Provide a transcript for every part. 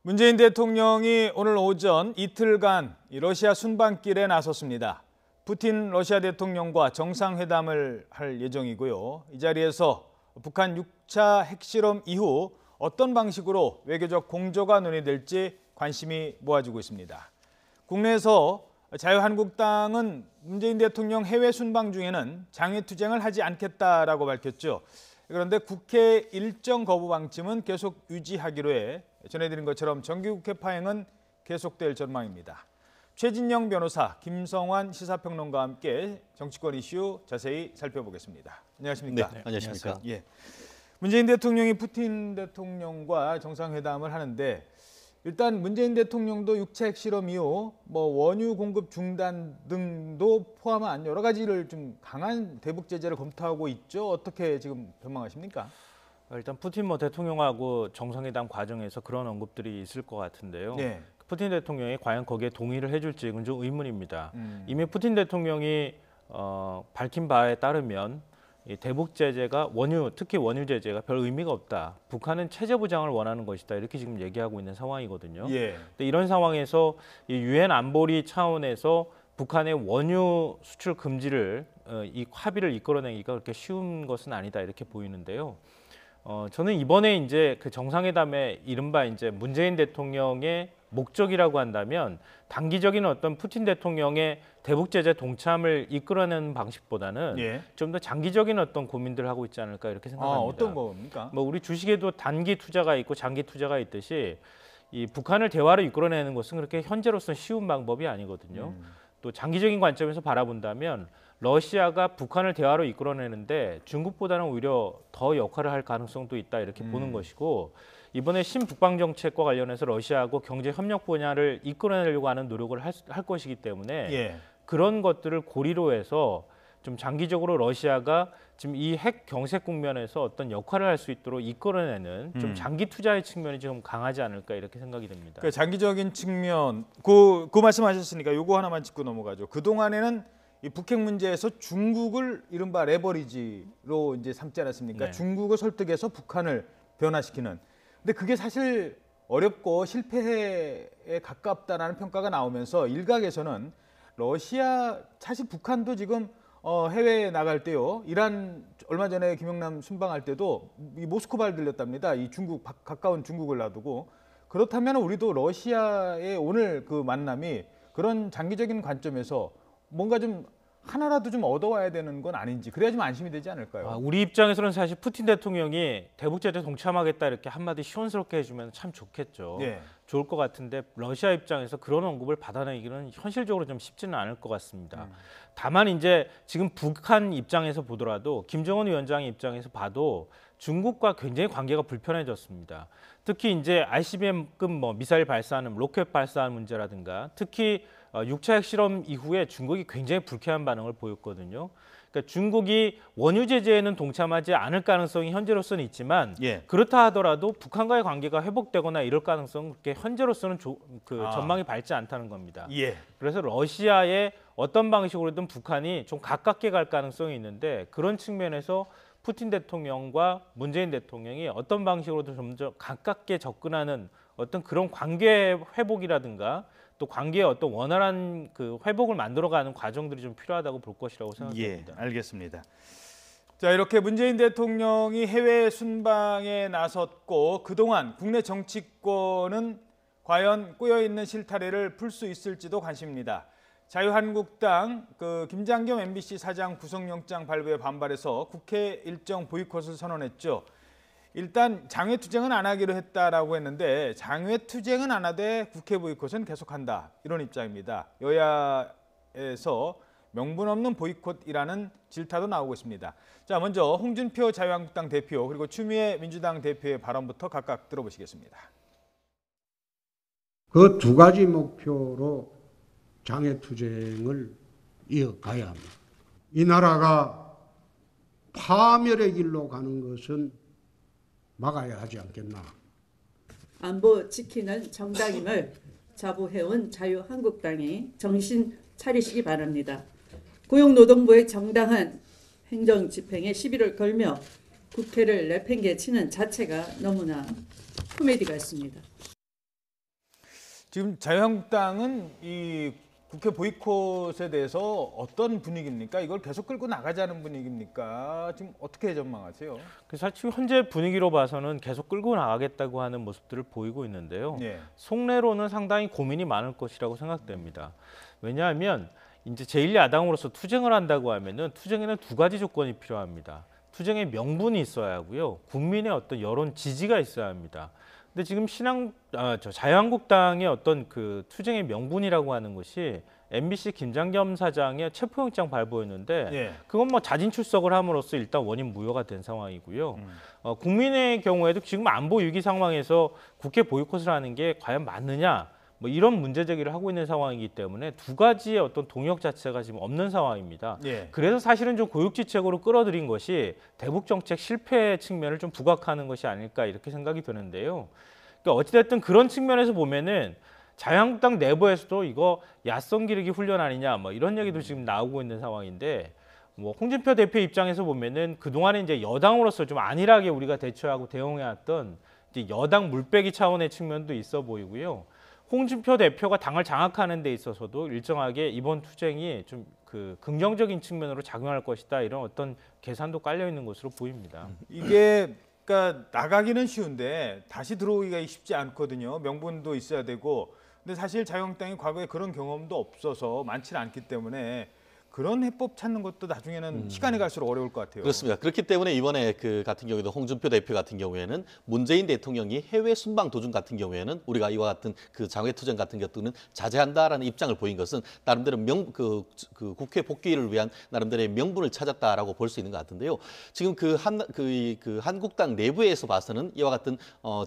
문재인 대통령이 오늘 오전 이틀간 러시아 순방길에 나섰습니다. 푸틴 러시아 대통령과 정상회담을 할 예정이고요. 이 자리에서 북한 6차 핵실험 이후 어떤 방식으로 외교적 공조가 논의될지 관심이 모아지고 있습니다. 국내에서 자유한국당은 문재인 대통령 해외 순방 중에는 장외투쟁을 하지 않겠다라고 밝혔죠. 그런데 국회 일정 거부 방침은 계속 유지하기로 해 전해드린 것처럼 정기국회 파행은 계속될 전망입니다. 최진영 변호사, 김성환 시사평론가와 함께 정치권 이슈 자세히 살펴보겠습니다. 안녕하십니까? 네, 안녕하십니까? 예. 문재인 대통령이 푸틴 대통령과 정상회담을 하는데 일단 문재인 대통령도 6차 핵실험 이후 원유 공급 중단 등도 포함한 여러 가지를 좀 강한 대북 제재를 검토하고 있죠. 어떻게 지금 전망하십니까? 일단 푸틴 대통령하고 정상회담 과정에서 그런 언급들이 있을 것 같은데요. 네. 푸틴 대통령이 과연 거기에 동의를 해줄지 이건 좀 의문입니다. 이미 푸틴 대통령이 밝힌 바에 따르면 이 대북 제재가 특히 원유 제재가 별 의미가 없다. 북한은 체제 보장을 원하는 것이다. 이렇게 지금 얘기하고 있는 상황이거든요. 예. 근데 이런 상황에서 이 유엔 안보리 차원에서 북한의 원유 수출 금지를 이 합의를 이끌어내기가 그렇게 쉬운 것은 아니다. 이렇게 보이는데요. 저는 이번에 이제 그 정상회담의 이른바 이제 문재인 대통령의 목적이라고 한다면 단기적인 어떤 푸틴 대통령의 대북 제재 동참을 이끌어내는 방식보다는 예. 좀 더 장기적인 어떤 고민들을 하고 있지 않을까 이렇게 생각합니다. 어떤 겁니까? 우리 주식에도 단기 투자가 있고 장기 투자가 있듯이 이 북한을 대화로 이끌어내는 것은 그렇게 현재로서는 쉬운 방법이 아니거든요. 또 장기적인 관점에서 바라본다면 러시아가 북한을 대화로 이끌어내는데 중국보다는 오히려 더 역할을 할 가능성도 있다 이렇게 보는 것이고 이번에 신북방 정책과 관련해서 러시아하고 경제 협력 분야를 이끌어내려고 하는 노력을 할 것이기 때문에 예. 그런 것들을 고리로 해서 좀 장기적으로 러시아가 지금 이 핵 경색 국면에서 어떤 역할을 할 수 있도록 이끌어내는 좀 장기 투자의 측면이 좀 강하지 않을까 이렇게 생각이 됩니다. 그러니까 장기적인 측면, 그 말씀하셨으니까 요거 하나만 짚고 넘어가죠. 그 동안에는 이 북핵 문제에서 중국을 이른바 레버리지로 이제 삼지 않았습니까? 네. 중국을 설득해서 북한을 변화시키는. 근데 그게 사실 어렵고 실패에 가깝다라는 평가가 나오면서 일각에서는 러시아, 사실 북한도 지금 해외에 나갈 때요. 이란 얼마 전에 김영남 순방할 때도 이 모스크바를 들렸답니다. 이 중국 가까운 중국을 놔두고 그렇다면 우리도 러시아의 오늘 그 만남이 그런 장기적인 관점에서 뭔가 좀 하나라도 좀 얻어와야 되는 건 아닌지 그래야 좀 안심이 되지 않을까요? 우리 입장에서는 사실 푸틴 대통령이 대북 제재 동참하겠다 이렇게 한마디 시원스럽게 해주면 참 좋겠죠. 예. 좋을 것 같은데 러시아 입장에서 그런 언급을 받아내기는 현실적으로 좀 쉽지는 않을 것 같습니다. 다만 이제 지금 북한 입장에서 보더라도 김정은 위원장의 입장에서 봐도 중국과 굉장히 관계가 불편해졌습니다. 특히 이제 ICBM급 미사일 발사하는 로켓 발사하는 문제라든가 특히 6차 핵실험 이후에 중국이 굉장히 불쾌한 반응을 보였거든요. 그러니까 중국이 원유 제재에는 동참하지 않을 가능성이 현재로서는 있지만 예. 그렇다 하더라도 북한과의 관계가 회복되거나 이럴 가능성은 그렇게 현재로서는 전망이 밝지 않다는 겁니다. 예. 그래서 러시아의 어떤 방식으로든 북한이 좀 가깝게 갈 가능성이 있는데 그런 측면에서 푸틴 대통령과 문재인 대통령이 어떤 방식으로든 좀 더 가깝게 접근하는 어떤 그런 관계 회복이라든가 또 관계의 어떤 원활한 그 회복을 만들어가는 과정들이 좀 필요하다고 볼 것이라고 생각합니다. 예, 알겠습니다. 자, 이렇게 문재인 대통령이 해외 순방에 나섰고 그동안 국내 정치권은 과연 꼬여있는 실타래를 풀 수 있을지도 관심입니다. 자유한국당 김장겸 MBC 사장 구속영장 발부에 반발해서 국회 일정 보이콧을 선언했죠. 일단 장외투쟁은 안 하기로 했다라고 했는데 장외투쟁은 안 하되 국회 보이콧은 계속한다. 이런 입장입니다. 여야에서 명분 없는 보이콧이라는 질타도 나오고 있습니다. 자, 먼저 홍준표 자유한국당 대표 그리고 추미애 민주당 대표의 발언부터 각각 들어보시겠습니다. 그 두 가지 목표로 장외투쟁을 이어가야 합니다. 이 나라가 파멸의 길로 가는 것은 막아야 하지 않겠나. 안보 지키는 정당임을 자부해온 자유한국당이 정신 차리시기 바랍니다. 고용노동부의 정당한 행정집행에 시비를 걸며 국회를 내팽개치는 자체가 너무나 코미디 같습니다. 지금 자유한국당은 이 국회 보이콧에 대해서 어떤 분위기입니까? 이걸 계속 끌고 나가자는 분위기입니까? 지금 어떻게 전망하세요? 사실 현재 분위기로 봐서는 계속 끌고 나가겠다고 하는 모습들을 보이고 있는데요. 예. 속내로는 상당히 고민이 많을 것이라고 생각됩니다. 왜냐하면 이제 제1야당으로서 투쟁을 한다고 하면은 투쟁에는 두 가지 조건이 필요합니다. 투쟁의 명분이 있어야 하고요. 국민의 어떤 여론 지지가 있어야 합니다. 근데 지금 자유한국당의 어떤 그 투쟁의 명분이라고 하는 것이 MBC 김장겸 사장의 체포영장 발부였는데 예. 그건 뭐 자진 출석을 함으로써 일단 원인 무효가 된 상황이고요. 국민의 경우에도 지금 안보 위기 상황에서 국회 보이콧을 하는 게 과연 맞느냐? 뭐 이런 문제 제기를 하고 있는 상황이기 때문에 두 가지의 어떤 동력 자체가 지금 없는 상황입니다. 예. 그래서 사실은 좀 고육지책으로 끌어들인 것이 대북 정책 실패 측면을 좀 부각하는 것이 아닐까 이렇게 생각이 드는데요. 그러니까 어찌됐든 그런 측면에서 보면은 자유한국당 내부에서도 이거 야성 기르기 훈련 아니냐 뭐 이런 얘기도 지금 나오고 있는 상황인데 뭐 홍준표 대표 입장에서 보면은 그동안에 이제 여당으로서 좀 안일하게 우리가 대처하고 대응해왔던 이제 여당 물빼기 차원의 측면도 있어 보이고요. 홍준표 대표가 당을 장악하는 데 있어서도 일정하게 이번 투쟁이 좀 그 긍정적인 측면으로 작용할 것이다 이런 어떤 계산도 깔려 있는 것으로 보입니다. 이게 그러니까 나가기는 쉬운데 다시 들어오기가 쉽지 않거든요. 명분도 있어야 되고. 근데 사실 자유한국당이 과거에 그런 경험도 없어서 많지는 않기 때문에 그런 해법 찾는 것도 나중에는 시간이 갈수록 어려울 것 같아요. 그렇습니다. 그렇기 때문에 이번에 그 같은 경우에도 홍준표 대표 같은 경우에는 문재인 대통령이 해외 순방 도중 같은 경우에는 우리가 이와 같은 그 장외투쟁 같은 것들은 자제한다라는 입장을 보인 것은 나름대로 국회 복귀를 위한 나름대로의 명분을 찾았다라고 볼 수 있는 것 같은데요. 지금 그 한국당 내부에서 봐서는 이와 같은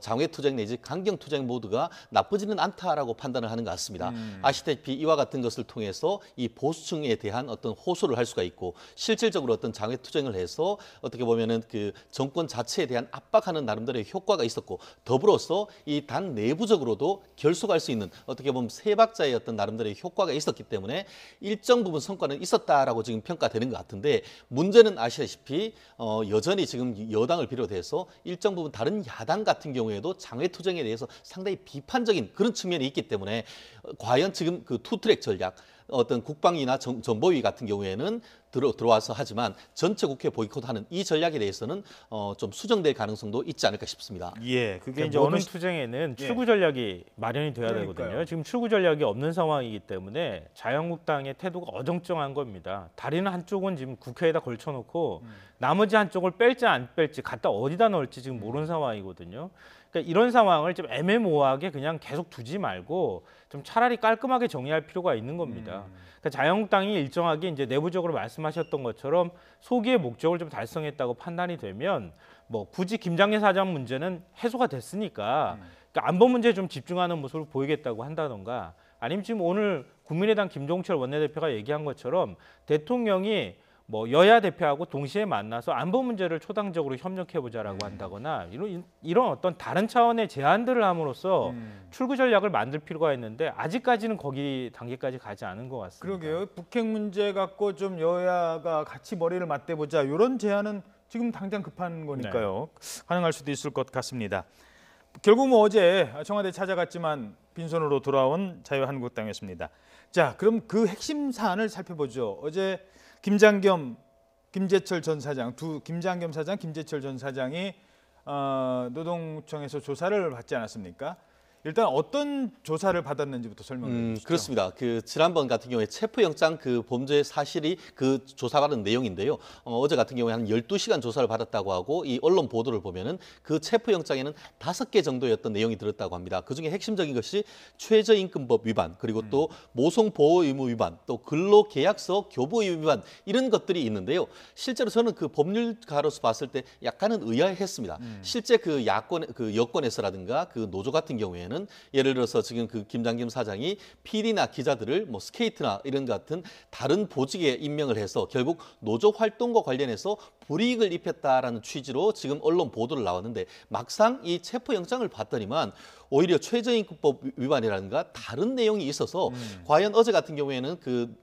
장외투쟁 내지 강경투쟁 모드가 나쁘지는 않다라고 판단을 하는 것 같습니다. 아시다시피 이와 같은 것을 통해서 이 보수층에 대한 어떤 호소를 할 수가 있고 실질적으로 어떤 장외 투쟁을 해서 어떻게 보면은 그 정권 자체에 대한 압박하는 나름대로의 효과가 있었고 더불어서 이 당 내부적으로도 결속할 수 있는 어떻게 보면 세 박자의 어떤 나름대로의 효과가 있었기 때문에 일정 부분 성과는 있었다라고 지금 평가되는 것 같은데 문제는 아시다시피 여전히 지금 여당을 비롯해서 일정 부분 다른 야당 같은 경우에도 장외 투쟁에 대해서 상당히 비판적인 그런 측면이 있기 때문에 과연 지금 그 투트랙 전략 어떤 국방위나 정보위 같은 경우에는 들어와서 하지만 전체 국회 보이콧하는 이 전략에 대해서는 좀 수정될 가능성도 있지 않을까 싶습니다. 예, 그게 이제 모든 투쟁에는 출구 전략이 마련이 돼야 그러니까요. 되거든요. 지금 출구 전략이 없는 상황이기 때문에 자유한국당의 태도가 어정쩡한 겁니다. 다리는 한쪽은 지금 국회에다 걸쳐놓고 나머지 한쪽을 뺄지 안 뺄지 갖다 어디다 넣을지 지금 모르는 상황이거든요. 그러니까 이런 상황을 좀 애매모호하게 그냥 계속 두지 말고 좀 차라리 깔끔하게 정리할 필요가 있는 겁니다. 그러니까 자유한국당이 일정하게 이제 내부적으로 말씀하셨던 것처럼 소기의 목적을 좀 달성했다고 판단이 되면 뭐 굳이 김장례 사장 문제는 해소가 됐으니까 그러니까 안보 문제에 좀 집중하는 모습을 보이겠다고 한다던가 아니면 지금 오늘 국민의당 김종철 원내대표가 얘기한 것처럼 대통령이 뭐 여야 대표하고 동시에 만나서 안보 문제를 초당적으로 협력해보자라고 한다거나 이런 어떤 다른 차원의 제안들을 함으로써 출구 전략을 만들 필요가 있는데 아직까지는 거기 단계까지 가지 않은 것 같습니다. 그러게요. 북핵 문제 갖고 좀 여야가 같이 머리를 맞대보자 이런 제안은 지금 당장 급한 거니까요. 가능할 수도 있을 것 같습니다. 결국 뭐 어제 청와대 찾아갔지만 빈손으로 돌아온 자유한국당이었습니다. 자, 그럼 그 핵심 사안을 살펴보죠. 어제 김재철 전 사장, 김장겸 사장, 김재철 전 사장이 노동청에서 조사를 받지 않았습니까? 일단 어떤 조사를 받았는지부터 설명해 주시죠. 그렇습니다. 그 지난번 같은 경우에 체포영장 그 범죄 사실이 그 조사받은 내용인데요. 어제 같은 경우에 한 12시간 조사를 받았다고 하고 이 언론 보도를 보면은 그 체포영장에는 5개 정도였던 내용이 들었다고 합니다. 그중에 핵심적인 것이 최저임금법 위반, 그리고 또 모성보호 의무 위반, 또 근로계약서 교부 위반 이런 것들이 있는데요. 실제로 저는 그 법률가로서 봤을 때 약간은 의아했습니다. 실제 그 여권에서라든가 그 노조 같은 경우에 예를 들어서 지금 그 김장겸 사장이 PD나 기자들을 뭐 스케이트나 이런 같은 다른 보직에 임명을 해서 결국 노조 활동과 관련해서 불이익을 입혔다라는 취지로 지금 언론 보도를 나왔는데 막상 이 체포영장을 봤더니만 오히려 최저임금법 위반이라든가 다른 내용이 있어서 과연 어제 같은 경우에는 그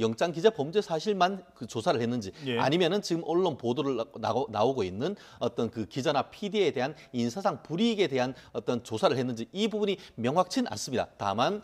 영장 기재 범죄 사실만 그 조사를 했는지 예. 아니면은 지금 언론 보도를 나오고 있는 어떤 그 기자나 PD에 대한 인사상 불이익에 대한 어떤 조사를 했는지 이 부분이 명확치는 않습니다. 다만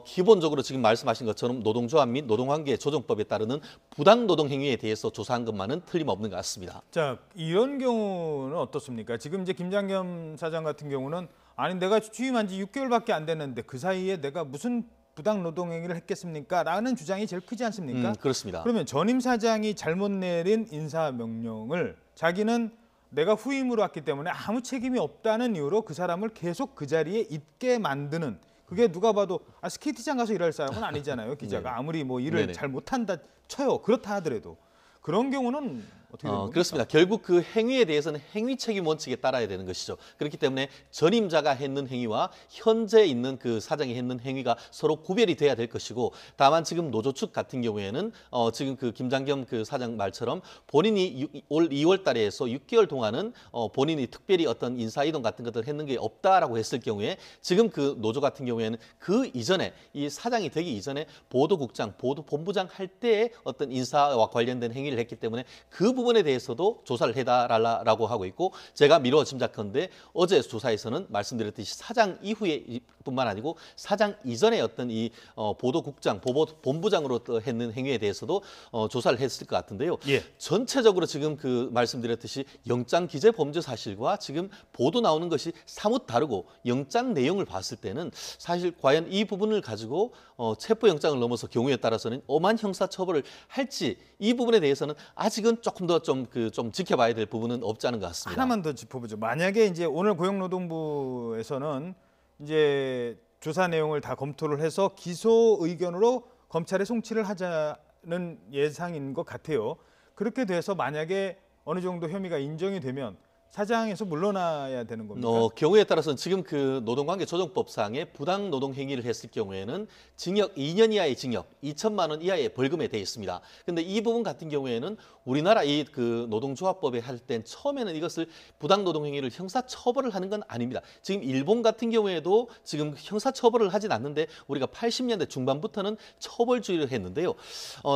기본적으로 지금 말씀하신 것처럼 노동조합 및 노동관계 조정법에 따르는 부당 노동 행위에 대해서 조사한 것만은 틀림없는 것 같습니다. 자, 이런 경우는 어떻습니까? 지금 이제 김장겸 사장 같은 경우는 아니 내가 취임한 지 6개월밖에 안 됐는데 그 사이에 내가 무슨 부당 노동 행위를 했겠습니까? 라는 주장이 제일 크지 않습니까? 그렇습니다. 그러면 전임 사장이 잘못 내린 인사 명령을 자기는 내가 후임으로 왔기 때문에 아무 책임이 없다는 이유로 그 사람을 계속 그 자리에 있게 만드는, 그게 누가 봐도 스케이트장 가서 일할 사람은 아니잖아요. 기자가 아무리 뭐 일을 네네. 잘 못한다 쳐요. 그렇다 하더라도 그런 경우는 어떻게 되는 겁니까? 그렇습니다. 결국 그 행위에 대해서는 행위 책임 원칙에 따라야 되는 것이죠. 그렇기 때문에 전임자가 했는 행위와 현재 있는 그 사장이 했는 행위가 서로 구별이 돼야 될 것이고, 다만 지금 노조 측 같은 경우에는 지금 그 김장겸 그 사장 말처럼 본인이 올 2월 달에 해서 6개월 동안은 본인이 특별히 어떤 인사 이동 같은 것들을 했는 게 없다라고 했을 경우에 지금 그 노조 같은 경우에는 그 이전에 이 사장이 되기 이전에 보도국장, 보도본부장 할 때의 어떤 인사와 관련된 행위를 했기 때문에 그 부분에 대해서도 조사를 해달라고 하고 있고, 제가 미뤄 짐작컨대 어제 조사에서는 말씀드렸듯이 사장 이후에 뿐만 아니고 사장 이전에 어떤 이 보도국장, 본부장으로 했는 행위에 대해서도 조사를 했을 것 같은데요. 예. 전체적으로 지금 그 말씀드렸듯이 영장 기재 범죄 사실과 지금 보도 나오는 것이 사뭇 다르고, 영장 내용을 봤을 때는 사실 과연 이 부분을 가지고 체포영장을 넘어서 경우에 따라서는 엄한 형사처벌을 할지, 이 부분에 대해서는 아직은 조금 더 좀 지켜봐야 될 부분은 없지 않은 것 같습니다. 하나만 더 짚어보죠. 만약에 이제 오늘 고용노동부에서는 이제 조사 내용을 다 검토를 해서 기소 의견으로 검찰에 송치를 하자는 예상인 것 같아요. 그렇게 돼서 만약에 어느 정도 혐의가 인정이 되면 사장에서 물러나야 되는 겁니까? 경우에 따라서는 지금 그 노동관계 조정법상의 부당 노동 행위를 했을 경우에는 징역 2년 이하의 징역, 2천만 원 이하의 벌금에 되어 있습니다. 근데 이 부분 같은 경우에는 우리나라 이 그 노동조합법에 할 땐 처음에는 이것을 부당 노동 행위를 형사 처벌을 하는 건 아닙니다. 지금 일본 같은 경우에도 지금 형사 처벌을 하진 않는데 우리가 80년대 중반부터는 처벌주의를 했는데요.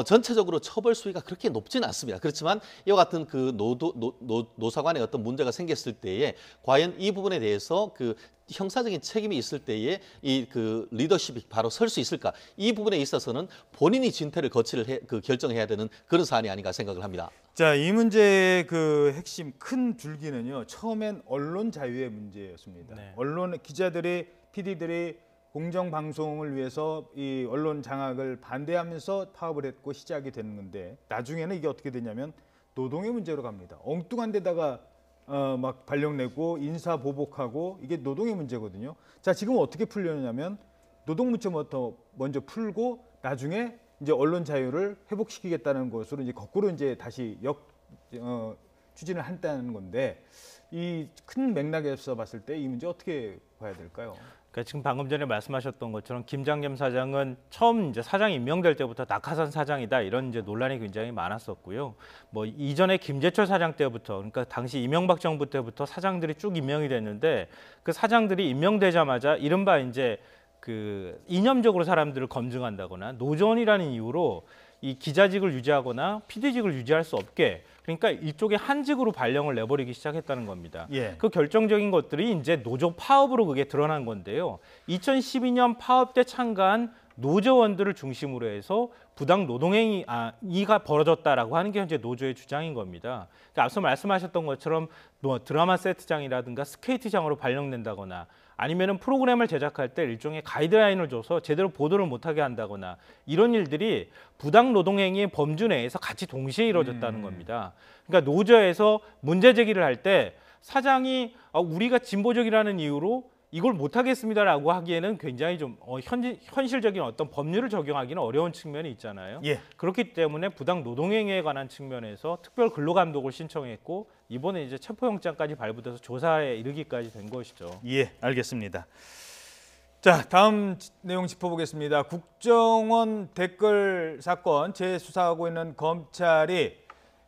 전체적으로 처벌 수위가 그렇게 높지는 않습니다. 그렇지만 이와 같은 그 노사관의 어떤 문제가 생겼을 때에 과연 이 부분에 대해서 그 형사적인 책임이 있을 때에 이 그 리더십이 바로 설 수 있을까? 이 부분에 있어서는 본인이 진퇴를 거치를 결정해야 되는 그런 사안이 아닌가 생각을 합니다. 자, 이 문제의 그 핵심 큰 줄기는요. 처음엔 언론 자유의 문제였습니다. 네. 언론 기자들이 PD들이 공정 방송을 위해서 이 언론 장악을 반대하면서 파업을 했고 시작이 되는 건데, 나중에는 이게 어떻게 되냐면 노동의 문제로 갑니다. 엉뚱한 데다가 막 발령 내고 인사 보복하고, 이게 노동의 문제거든요. 자, 지금 어떻게 풀려냐면 노동문체부터 먼저 풀고 나중에 이제 언론 자유를 회복시키겠다는 것으로 이제 거꾸로 이제 다시 추진을 한다는 건데, 이 큰 맥락에서 봤을 때 이 문제 어떻게 봐야 될까요? 그러니까 지금 방금 전에 말씀하셨던 것처럼 김장겸 사장은 처음 이제 사장이 임명될 때부터 낙하산 사장이다 이런 이제 논란이 굉장히 많았었고요. 뭐 이전에 김재철 사장 때부터, 그러니까 당시 이명박 정부 때부터 사장들이 쭉 임명이 됐는데, 그 사장들이 임명되자마자 이른바 이제 그 이념적으로 사람들을 검증한다거나 노조원이라는 이유로 이 기자직을 유지하거나 PD직을 유지할 수 없게, 그러니까 일종의 한직으로 발령을 내버리기 시작했다는 겁니다. 예. 그 결정적인 것들이 이제 노조 파업으로 그게 드러난 건데요. 2012년 파업 때 참가한 노조원들을 중심으로 해서 부당 노동행위가 벌어졌다라고 하는 게 현재 노조의 주장인 겁니다. 그러니까 앞서 말씀하셨던 것처럼 뭐 드라마 세트장이라든가 스케이트장으로 발령된다거나, 아니면은 프로그램을 제작할 때 일종의 가이드라인을 줘서 제대로 보도를 못하게 한다거나, 이런 일들이 부당 노동행위의 범주 내에서 같이 동시에 이루어졌다는 겁니다. 그러니까 노조에서 문제 제기를 할 때 사장이 우리가 진보적이라는 이유로 이걸 못하겠습니다라고 하기에는 굉장히 좀 현실적인 어떤 법률을 적용하기는 어려운 측면이 있잖아요. 예. 그렇기 때문에 부당 노동행위에 관한 측면에서 특별 근로감독을 신청했고, 이번에 이제 체포영장까지 발부돼서 조사에 이르기까지 된 것이죠. 예, 알겠습니다. 자, 다음 내용 짚어보겠습니다. 국정원 댓글 사건 재수사하고 있는 검찰이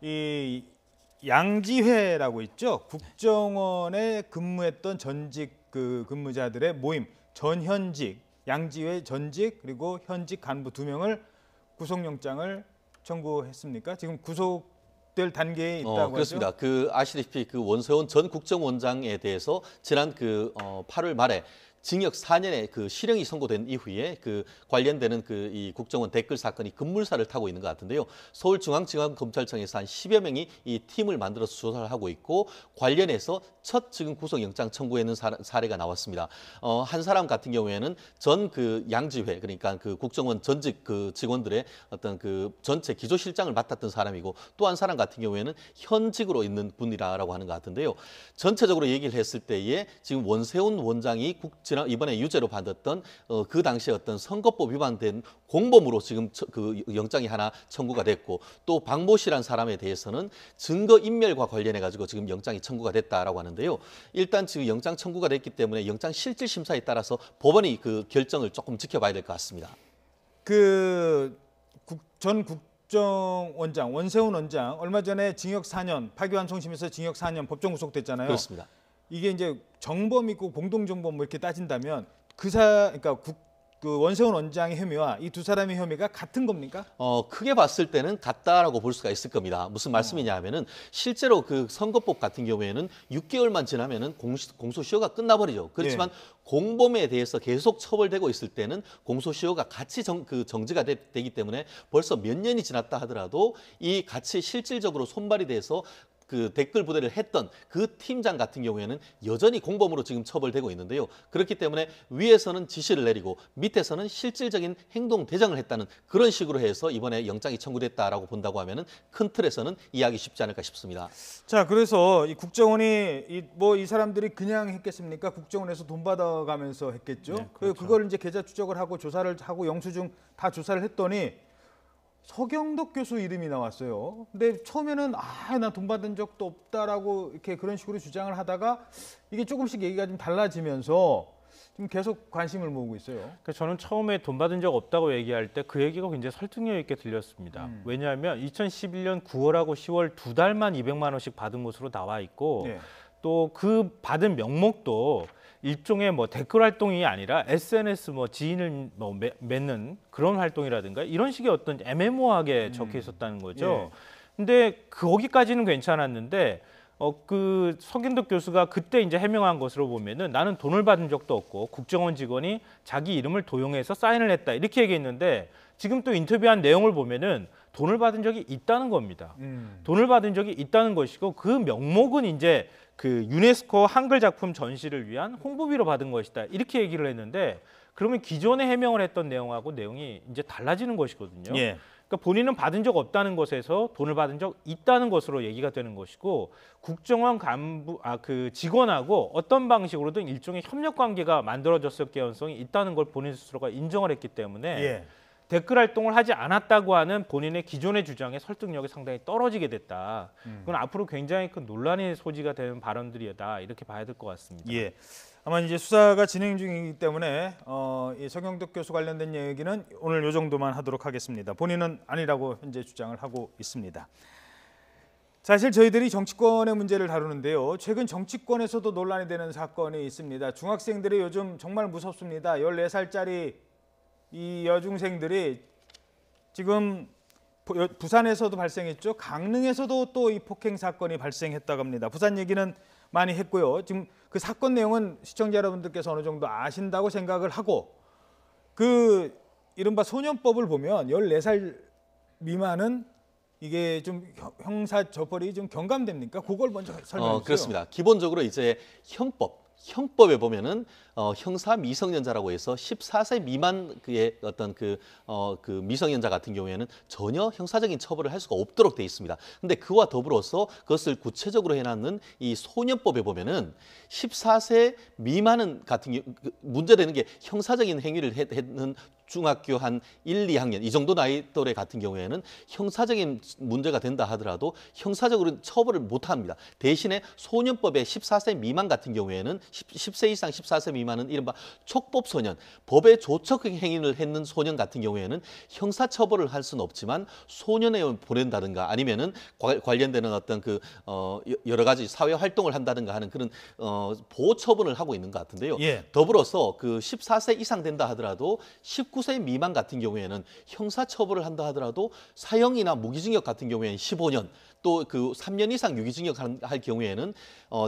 이 양지회라고 있죠. 국정원에 근무했던 전직 그 근무자들의 모임, 전현직, 양지회 전직 그리고 현직 간부 2명을 구속영장을 청구했습니까? 지금 구속될 단계에 있다고 그렇습니다. 하죠? 그 아시다시피 그 원세훈 전 국정원장에 대해서 지난 8월 말에 징역 4년의 그 실형이 선고된 이후에 그 관련되는 그 이 국정원 댓글 사건이 급물살을 타고 있는 것 같은데요. 서울중앙지방검찰청에서 한 10여 명이 이 팀을 만들어서 조사를 하고 있고 관련해서 첫 지금 구속영장 청구했는 사례가 나왔습니다. 한 사람 같은 경우에는 전 그 양지회 그러니까 그 국정원 전직 그 직원들의 어떤 그 전체 기조실장을 맡았던 사람이고 또 한 사람 같은 경우에는 현직으로 있는 분이라고 하는 것 같은데요. 전체적으로 얘기를 했을 때에 지금 원세훈 원장이 이번에 유죄로 받았던 그 당시에 어떤 선거법 위반된 공범으로 지금 그 영장이 하나 청구가 됐고 또 박모 씨란 사람에 대해서는 증거 인멸과 관련해 가지고 지금 영장이 청구가 됐다라고 하는데요. 일단 지금 영장 청구가 됐기 때문에 영장 실질 심사에 따라서 법원이 그 결정을 조금 지켜봐야 될 것 같습니다. 그 전 국정원장 원세훈 원장 얼마 전에 징역 4년 파기환송심에서 징역 4년 법정 구속됐잖아요. 그렇습니다. 이게 이제 정범이고 공동정범 뭐 이렇게 따진다면 그러니까 그 원세훈 원장의 혐의와 이 두 사람의 혐의가 같은 겁니까? 크게 봤을 때는 같다라고 볼 수가 있을 겁니다. 무슨 말씀이냐 하면은 실제로 그 선거법 같은 경우에는 6개월만 지나면은 공소시효가 끝나버리죠. 그렇지만 공범에 대해서 계속 처벌되고 있을 때는 공소시효가 같이 정지가 되기 때문에 벌써 몇 년이 지났다 하더라도 이 같이 실질적으로 손발이 돼서 그 댓글 부대를 했던 그 팀장 같은 경우에는 여전히 공범으로 지금 처벌되고 있는데요. 그렇기 때문에 위에서는 지시를 내리고 밑에서는 실질적인 행동 대장을 했다는 그런 식으로 해서 이번에 영장이 청구됐다라고 본다고 하면은 큰 틀에서는 이해하기 쉽지 않을까 싶습니다. 자, 그래서 이 국정원이 이 사람들이 그냥 했겠습니까? 국정원에서 돈 받아가면서 했겠죠. 네, 그렇죠. 그걸 이제 계좌 추적을 하고 조사를 하고 영수증 다 조사를 했더니 서경덕 교수 이름이 나왔어요. 근데 처음에는 나 돈 받은 적도 없다라고 이렇게 그런 식으로 주장을 하다가 이게 조금씩 얘기가 좀 달라지면서 지금 계속 관심을 모으고 있어요. 그러니까 저는 처음에 돈 받은 적 없다고 얘기할 때 그 얘기가 굉장히 설득력 있게 들렸습니다. 왜냐하면 2011년 9월하고 10월 2달만 200만 원씩 받은 것으로 나와 있고 네. 또 그 받은 명목도 일종의 뭐 댓글 활동이 아니라 SNS 뭐 지인을 뭐 맺는 그런 활동이라든가 이런 식의 어떤 애매모호하게 적혀 있었다는 거죠. 예. 근데 거기까지는 괜찮았는데 그 서경덕 교수가 그때 이제 해명한 것으로 보면은 나는 돈을 받은 적도 없고 국정원 직원이 자기 이름을 도용해서 사인을 했다 이렇게 얘기했는데 지금 또 인터뷰한 내용을 보면은 돈을 받은 적이 있다는 겁니다. 돈을 받은 적이 있다는 것이고 그 명목은 이제 그 유네스코 한글 작품 전시를 위한 홍보비로 받은 것이다 이렇게 얘기를 했는데 그러면 기존에 해명을 했던 내용하고 내용이 이제 달라지는 것이거든요. 예. 그러니까 본인은 받은 적 없다는 것에서 돈을 받은 적 있다는 것으로 얘기가 되는 것이고 국정원 간부 그 직원하고 어떤 방식으로든 일종의 협력 관계가 만들어졌을 가능성이 있다는 걸 본인 스스로가 인정을 했기 때문에 예. 댓글 활동을 하지 않았다고 하는 본인의 기존의 주장의 설득력이 상당히 떨어지게 됐다. 그건 앞으로 굉장히 큰 논란의 소지가 되는 발언들이다 이렇게 봐야 될 것 같습니다. 예. 아마 이제 수사가 진행 중이기 때문에 이 서경덕 교수 관련된 얘기는 오늘 이 정도만 하도록 하겠습니다. 본인은 아니라고 현재 주장을 하고 있습니다. 사실 저희들이 정치권의 문제를 다루는데요. 최근 정치권에서도 논란이 되는 사건이 있습니다. 중학생들이 요즘 정말 무섭습니다. 14살짜리 이 여중생들이 지금 부산에서도 발생했죠. 강릉에서도 또 이 폭행 사건이 발생했다고 합니다. 부산 얘기는 많이 했고요. 지금 그 사건 내용은 시청자 여러분들께서 어느 정도 아신다고 생각을 하고 그 이른바 소년법을 보면 14살 미만은 이게 좀 형사 처벌이 좀 경감됩니까? 그걸 먼저 설명해 주세요. 그렇습니다. 기본적으로 이제 형법에 보면은 형사 미성년자라고 해서 14세 미만의 어떤 그 미성년자 같은 경우에는 전혀 형사적인 처벌을 할 수가 없도록 돼 있습니다. 근데 그와 더불어서 그것을 구체적으로 해놨는 이 소년법에 보면은 14세 미만은 같은 경우 문제되는 게 형사적인 행위를 했는 중학교 한 1, 2학년 이 정도 나이 또래 같은 경우에는 형사적인 문제가 된다 하더라도 형사적으로 처벌을 못 합니다. 대신에 소년법의 14세 미만 같은 경우에는 10세 이상 14세 미만은 이른바 촉법 소년, 법의 조촉 행위를 했는 소년 같은 경우에는 형사처벌을 할 수는 없지만 소년에 보낸다든가 아니면은 관련되는 어떤 여러 가지 사회 활동을 한다든가 하는 그런 보호 처분을 하고 있는 것 같은데요. 예. 더불어서 14세 이상 된다 하더라도 19세 미만 같은 경우에는 형사처벌을 한다 하더라도 사형이나 무기징역 같은 경우에는 15년, 또 3년 이상 유기징역 할 경우에는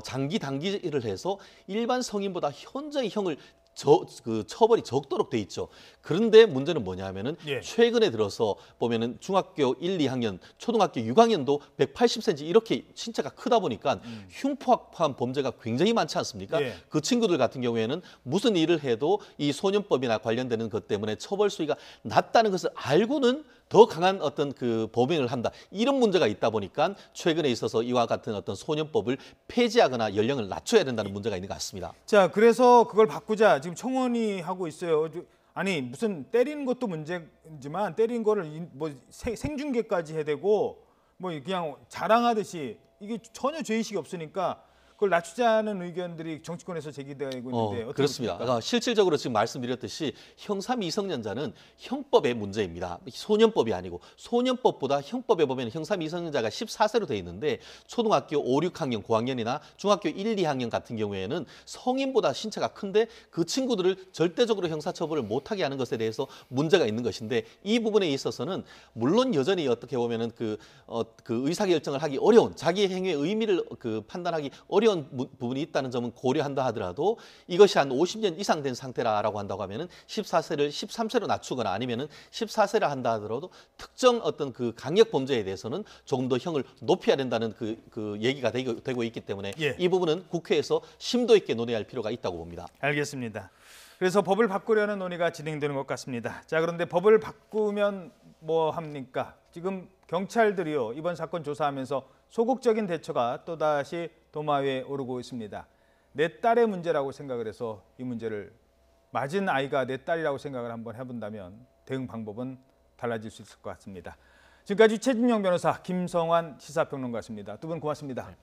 장기 단기를 해서 일반 성인보다 현저히 형을 처벌이 적도록 돼 있죠. 그런데 문제는 뭐냐면은 예. 최근에 들어서 보면은 중학교 1, 2학년, 초등학교 6학년도 180cm 이렇게 신체가 크다 보니까 흉포한 범죄가 굉장히 많지 않습니까? 예. 그 친구들 같은 경우에는 무슨 일을 해도 이 소년법이나 관련되는 것 때문에 처벌 수위가 낮다는 것을 알고는 더 강한 어떤 범행을 한다. 이런 문제가 있다 보니까 최근에 있어서 이와 같은 어떤 소년법을 폐지하거나 연령을 낮춰야 된다는 문제가 있는 것 같습니다. 자, 그래서 그걸 바꾸자 지금 청원이 하고 있어요. 아니 무슨 때리는 것도 문제지만 때린 거를 뭐 생중계까지 해대고 뭐 그냥 자랑하듯이 이게 전혀 죄의식이 없으니까 그걸 낮추자는 의견들이 정치권에서 제기되고 있는데 어떻게 그렇습니다. 보십니까? 실질적으로 지금 말씀드렸듯이 형사 미성년자는 형법의 문제입니다. 소년법이 아니고 소년법보다 형법에 보면 형사 미성년자가 14세로 돼 있는데 초등학교 5, 6학년, 고학년이나 중학교 1, 2학년 같은 경우에는 성인보다 신체가 큰데 그 친구들을 절대적으로 형사처벌을 못하게 하는 것에 대해서 문제가 있는 것인데 이 부분에 있어서는 물론 여전히 어떻게 보면은 그 의사결정을 하기 어려운 자기 행위의 의미를 판단하기 어려운 부분이 있다는 점은 고려한다 하더라도 이것이 한 50년 이상 된 상태라고 한다고 하면은 14세를 13세로 낮추거나 아니면은 14세라 한다 하더라도 특정 어떤 강력 범죄에 대해서는 조금 더 형을 높여야 된다는 얘기가 되고 있기 때문에 예. 이 부분은 국회에서 심도 있게 논의할 필요가 있다고 봅니다. 알겠습니다. 그래서 법을 바꾸려는 논의가 진행되는 것 같습니다. 자, 그런데 법을 바꾸면 뭐 합니까? 지금 경찰들이요 이번 사건 조사하면서 소극적인 대처가 또다시 도마 위에 오르고 있습니다. 내 딸의 문제라고 생각을 해서 이 문제를 맞은 아이가 내 딸이라고 생각을 한번 해본다면 대응 방법은 달라질 수 있을 것 같습니다. 지금까지 최진영 변호사, 김성환 시사평론가였습니다. 두 분 고맙습니다.